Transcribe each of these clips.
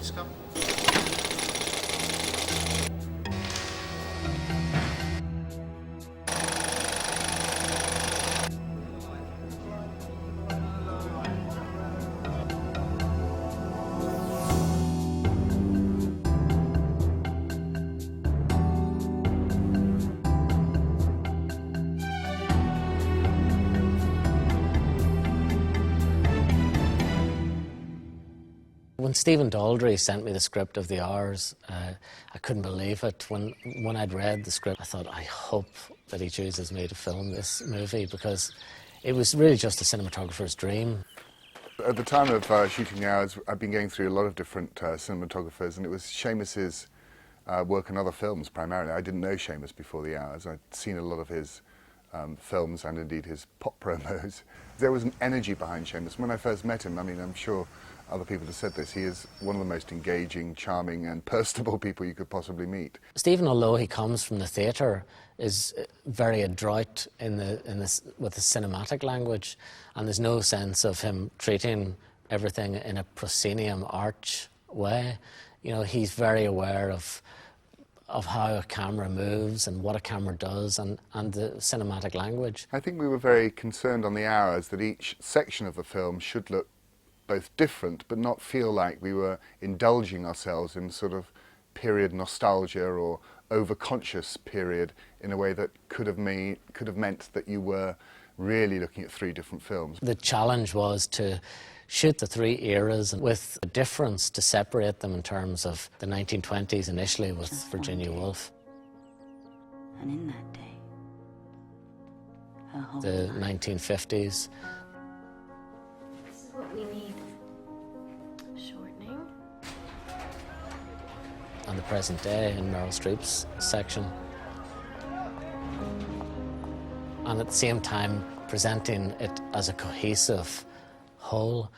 just come. When Stephen Daldry sent me the script of The Hours, I couldn't believe it. When I'd read the script, I thought, I hope that he chooses me to film this movie, because it was really just a cinematographer's dream. At the time of shooting The Hours, I'd been going through a lot of different cinematographers, and it was Seamus's work in other films primarily. I didn't know Seamus before The Hours. I'd seen a lot of his films and indeed his pop promos. There was an energy behind Seamus. When I first met him, I mean, I'm sure other people have said this, he is one of the most engaging, charming and personable people you could possibly meet. Stephen, although he comes from the theatre, is very adroit with the cinematic language, and there's no sense of him treating everything in a proscenium arch way. You know, he's very aware of how a camera moves and what a camera does, and the cinematic language. I think we were very concerned on The Hours that each section of the film should look both different but not feel like we were indulging ourselves in sort of period nostalgia or over-conscious period in a way that could have meant that you were really looking at three different films. The challenge was to shoot the three eras with a difference to separate them in terms of the 1920s initially with Virginia Woolf, and in that day, her whole the life. 1950s, This is what we need. Shortening. and the present day in Meryl Streep's section. And at the same time presenting it as a cohesive whole,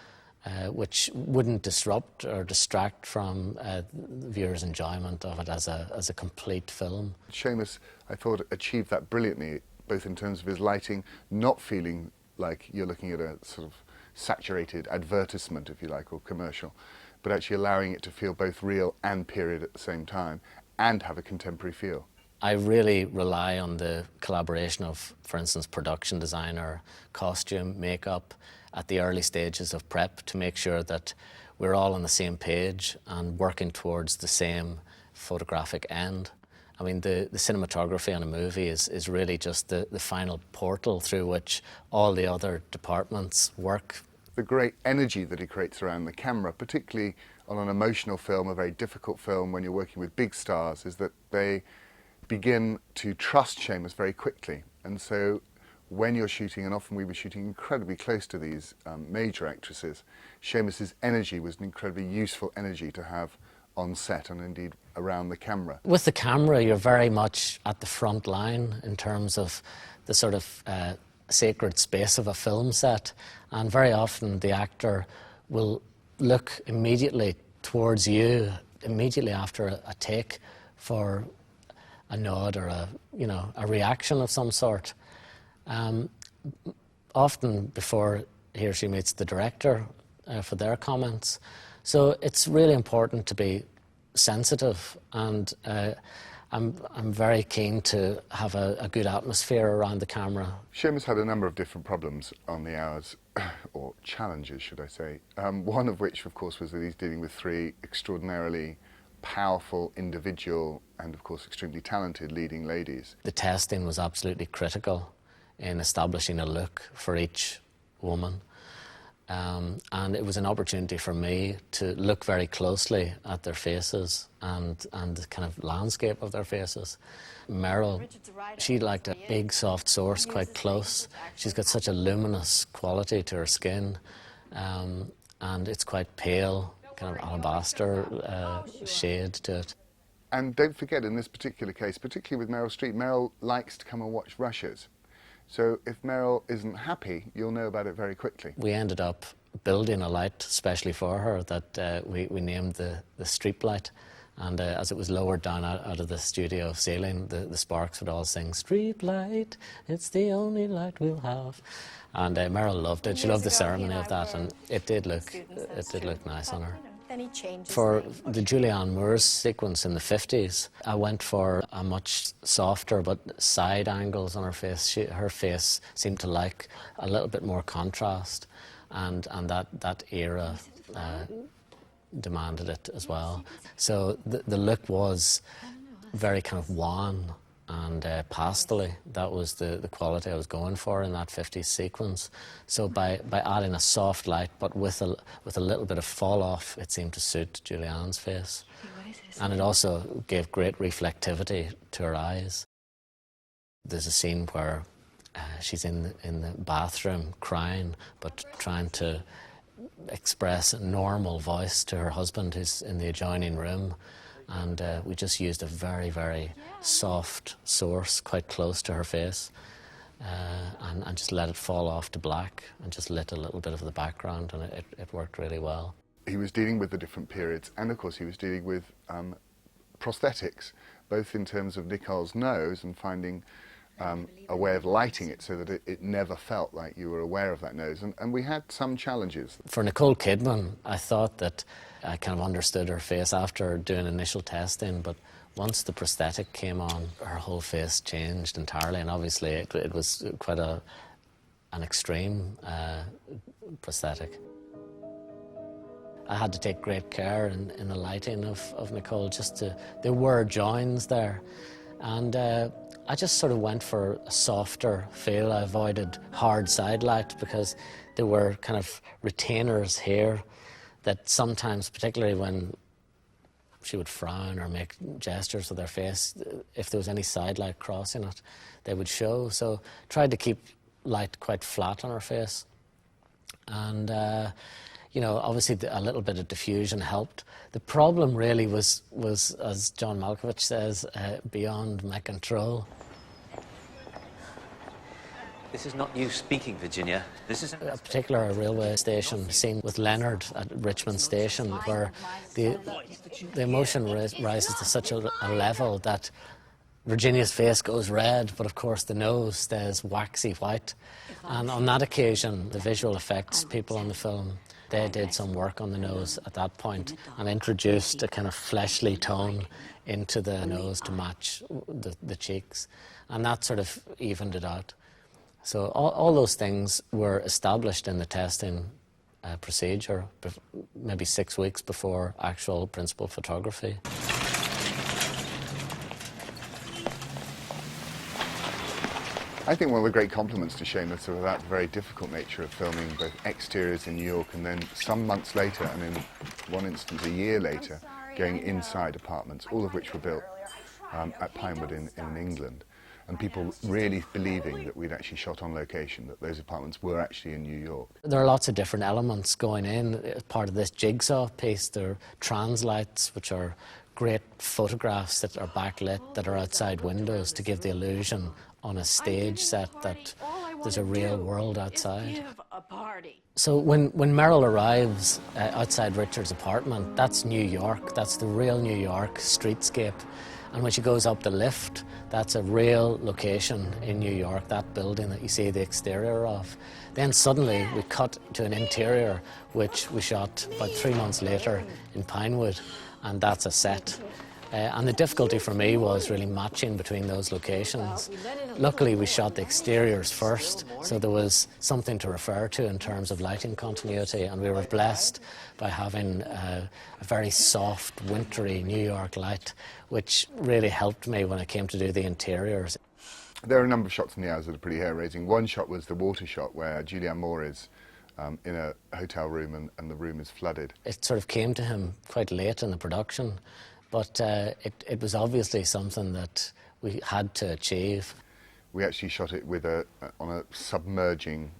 which wouldn't disrupt or distract from the viewer's enjoyment of it as a complete film. Seamus, I thought, achieved that brilliantly, both in terms of his lighting, not feeling like you're looking at a sort of saturated advertisement, if you like, or commercial, but actually allowing it to feel both real and period at the same time, and have a contemporary feel. I really rely on the collaboration of, for instance, production designer, costume, makeup, at the early stages of prep to make sure that we're all on the same page and working towards the same photographic end. I mean, the cinematography on a movie is really just the final portal through which all the other departments work. The great energy that he creates around the camera, particularly on an emotional film, a very difficult film when you're working with big stars, is that they begin to trust Seamus very quickly. And so when you're shooting, and often we were shooting incredibly close to these major actresses, Seamus's energy was an incredibly useful energy to have on set and indeed around the camera. With the camera, you're very much at the front line in terms of the sort of sacred space of a film set, and very often the actor will look immediately towards you, immediately after a take, for a nod or a reaction of some sort. Often before he or she meets the director for their comments. So it's really important to be sensitive, and I'm very keen to have a good atmosphere around the camera. Seamus had a number of different problems on The Hours, or challenges, should I say. One of which, of course, was that he's dealing with three extraordinarily powerful, individual, and of course extremely talented leading ladies. The testing was absolutely critical in establishing a look for each woman. And it was an opportunity for me to look very closely at their faces and the kind of landscape of their faces. Meryl, she liked a big soft source quite close. She's got such a luminous quality to her skin, and it's quite pale, kind of alabaster shade to it. And don't forget, in this particular case, particularly with Meryl Streep, Meryl likes to come and watch rushes. So if Meryl isn't happy, you'll know about it very quickly. We ended up building a light specially for her that we named the street light. And as it was lowered down out of the studio ceiling, the sparks would all sing, "Street light, it's the only light we'll have." And Meryl loved it. She loved the ceremony of that, and it did look nice on her. any changes For made? the Julianne Moore's sequence in the 50s, I went for a much softer but side angles on her face. Her face seemed to like a little bit more contrast, and that era demanded it as well. So the look was very kind of wan and pastel-y. That was the quality I was going for in that 50s sequence. So by adding a soft light but with a little bit of fall off, it seemed to suit Julianne's face. And it also gave great reflectivity to her eyes. There's a scene where she's in the bathroom crying but trying to express a normal voice to her husband who's in the adjoining room. And we just used a very, very soft source quite close to her face and just let it fall off to black and just lit a little bit of the background, and it worked really well. He was dealing with the different periods, and of course he was dealing with prosthetics, both in terms of Nicole's nose and finding a way of lighting it so that it never felt like you were aware of that nose. And we had some challenges. For Nicole Kidman, I thought that I kind of understood her face after doing initial testing, but once the prosthetic came on, her whole face changed entirely, and obviously it was quite an extreme prosthetic. I had to take great care in the lighting of Nicole. There were joins there, and I just sort of went for a softer feel. I avoided hard side light because there were kind of retainers here that sometimes, particularly when she would frown or make gestures with her face, if there was any side light crossing it, they would show. So tried to keep light quite flat on her face. And, you know, obviously a little bit of diffusion helped. The problem really was as John Malkovich says, beyond my control. This is not you speaking, Virginia. This is a particular railway station scene with Leonard at Richmond Station, where the emotion rises to such a level that Virginia's face goes red, but of course the nose stays waxy white. And on that occasion, the visual effects people on the film, they did some work on the nose at that point and introduced a kind of fleshly tone into the nose to match the cheeks. And that sort of evened it out. So all those things were established in the testing procedure, maybe 6 weeks before actual principal photography. I think one of the great compliments to Seamus of that very difficult nature of filming both exteriors in New York and then some months later, and in one instance a year later, going inside apartments, all of which were built at Pinewood in England. And people really believing that we'd actually shot on location, that those apartments were actually in New York. There are lots of different elements going in as part of this jigsaw piece. There are translights, which are great photographs that are backlit, that are outside windows to give the illusion on a stage set that there's a real world outside. So when Meryl arrives outside Richard's apartment, that's New York, that's the real New York streetscape. And when she goes up the lift, that's a real location in New York, that building that you see the exterior of. Then suddenly we cut to an interior which we shot about 3 months later in Pinewood, and that's a set. And the difficulty for me was really matching between those locations. Luckily we shot the exteriors first, so there was something to refer to in terms of lighting continuity, and we were blessed by having a very soft, wintry New York light, which really helped me when I came to do the interiors. There are a number of shots in the hours that are pretty hair-raising. One shot was the water shot where Julianne Moore is in a hotel room and the room is flooded. It sort of came to him quite late in the production, but it was obviously something that we had to achieve. We actually shot it with on a submerging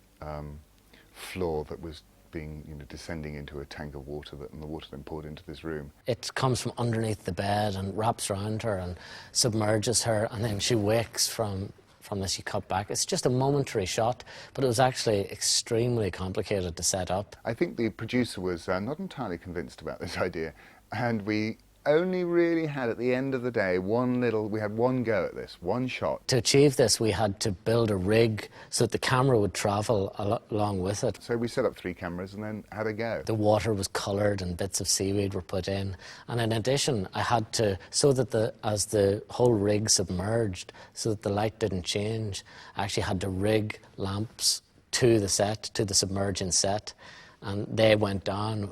floor that was being, descending into a tank of water, and the water then poured into this room. It comes from underneath the bed and wraps around her and submerges her, and then she wakes from this. You cut back. It's just a momentary shot, but it was actually extremely complicated to set up. I think the producer was not entirely convinced about this idea, and we only really had, at the end of the day, we had one go at this, one shot. To achieve this, we had to build a rig so that the camera would travel along with it. So we set up 3 cameras and then had a go. The water was coloured and bits of seaweed were put in. And in addition, I had to, so that as the whole rig submerged, so that the light didn't change, I actually had to rig lamps to the set, to the submerging set, and they went down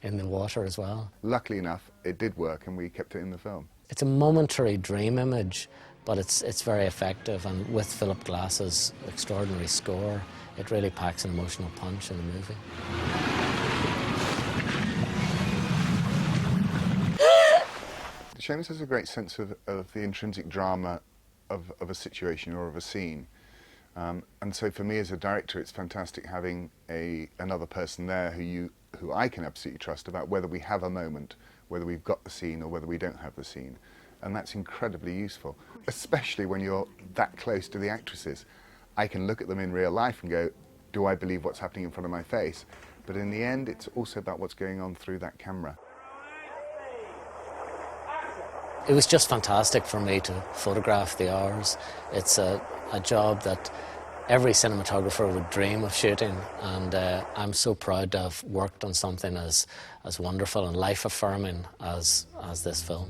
in the water as well. Luckily enough, it did work and we kept it in the film. It's a momentary dream image, but it's very effective, and with Philip Glass's extraordinary score, it really packs an emotional punch in the movie. Seamus has a great sense of the intrinsic drama of a situation or of a scene. And so for me as a director, it's fantastic having another person there who I can absolutely trust about whether we have a moment, whether we've got the scene or whether we don't have the scene. And that's incredibly useful, especially when you're that close to the actresses. I can look at them in real life and go, do I believe what's happening in front of my face? But in the end, it's also about what's going on through that camera. It was just fantastic for me to photograph the hours. It's a job that every cinematographer would dream of shooting, and I'm so proud to have worked on something as wonderful and life-affirming as this film.